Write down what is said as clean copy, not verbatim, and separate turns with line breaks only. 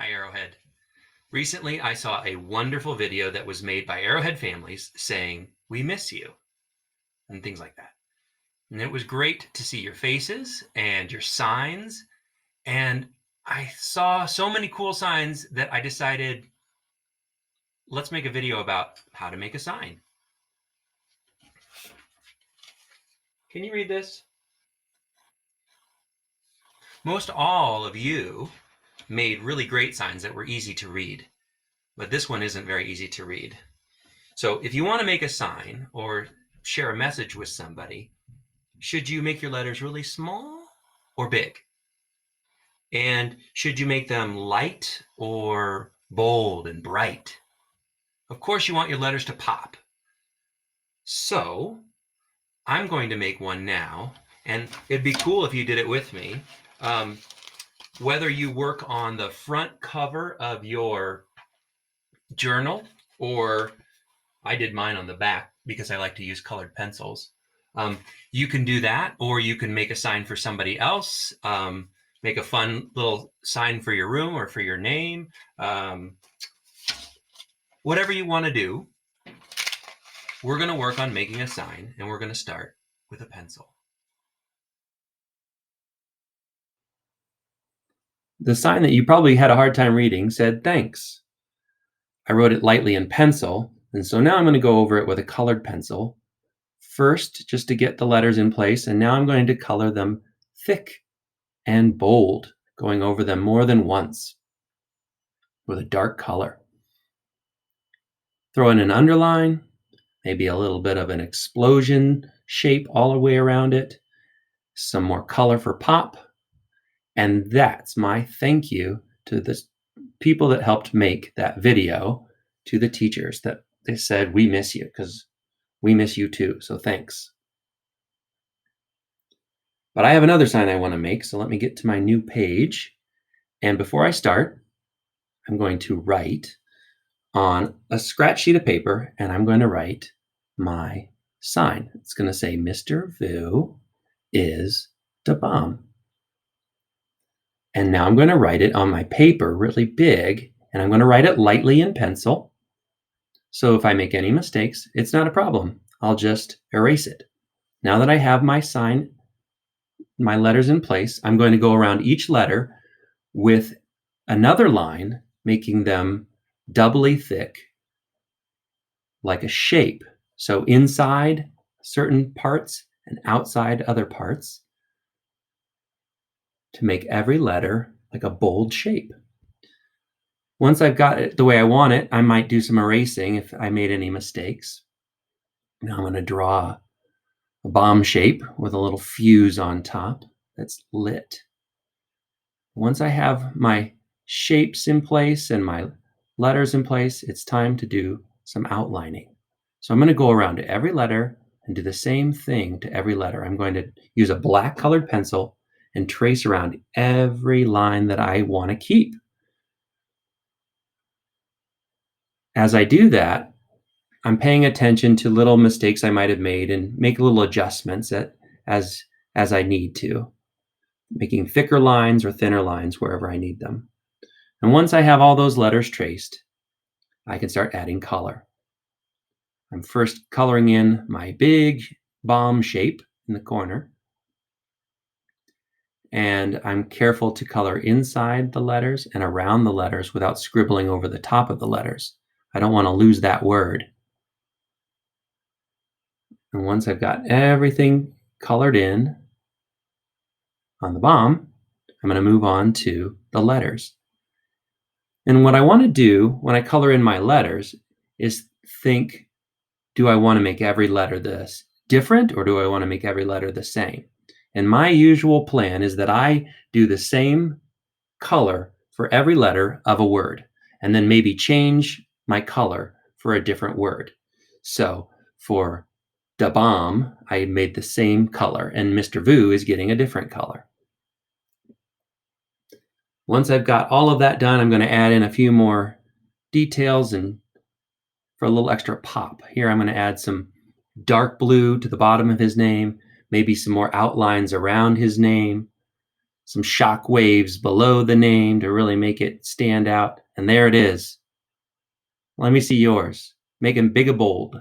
Hi, Arrowhead. Recently, I saw a wonderful video that was made by Arrowhead families saying, "We miss you," and things like that. And it was great to see your faces and your signs. And I saw so many cool signs that I decided, let's make a video about how to make a sign. Can you read this? Most all of you made really great signs that were easy to read, but this one isn't very easy to read. So if you want to make a sign or share a message with somebody, should you make your letters really small or big? And should you make them light or bold and bright? Of course, you want your letters to pop. So I'm going to make one now, and it'd be cool if you did it with me. Whether you work on the front cover of your journal, or I did mine on the back because I like to use colored pencils. You can do that, or you can make a sign for somebody else. Make a fun little sign for your room or for your name. Whatever you want to do, we're going to work on making a sign, and we're going to start with a pencil. The sign that you probably had a hard time reading said thanks. I wrote it lightly in pencil, and so now I'm going to go over it with a colored pencil. First, just to get the letters in place, and now I'm going to color them thick and bold, going over them more than once with a dark color. Throw in an underline, maybe a little bit of an explosion shape all the way around it, some more color for pop, and that's my thank you to the people that helped make that video, to the teachers that they said, we miss you, because we miss you too, so thanks. But I have another sign I want to make, so let me get to my new page. And before I start, I'm going to write on a scratch sheet of paper, and I'm going to write my sign. It's going to say, Mr. Vu is the bomb. And now I'm going to write it on my paper really big, and I'm going to write it lightly in pencil. So if I make any mistakes, it's not a problem. I'll just erase it. Now that I have my sign, my letters in place, I'm going to go around each letter with another line, making them doubly thick, like a shape. So inside certain parts and outside other parts, to make every letter like a bold shape. Once I've got it the way I want it, I might do some erasing if I made any mistakes. Now I'm going to draw a bomb shape with a little fuse on top that's lit. Once I have my shapes in place and my letters in place, it's time to do some outlining. So I'm going to go around to every letter and do the same thing to every letter. I'm going to use a black colored pencil and trace around every line that I want to keep. As I do that, I'm paying attention to little mistakes I might have made and make little adjustments as I need to, making thicker lines or thinner lines wherever I need them. And once I have all those letters traced, I can start adding color. I'm first coloring in my big bomb shape in the corner. And I'm careful to color inside the letters and around the letters without scribbling over the top of the letters. I don't want to lose that word. And once I've got everything colored in on the bomb, I'm going to move on to the letters. And what I want to do when I color in my letters is think, do I want to make every letter this different, or do I want to make every letter the same? And my usual plan is that I do the same color for every letter of a word, and then maybe change my color for a different word. So for da bomb, I made the same color, and Mr. Vu is getting a different color. Once I've got all of that done, I'm going to add in a few more details and for a little extra pop. Here I'm going to add some dark blue to the bottom of his name, maybe some more outlines around his name. some shock waves below the name to really make it stand out. And there it is. Let me see yours. Make them big and bold.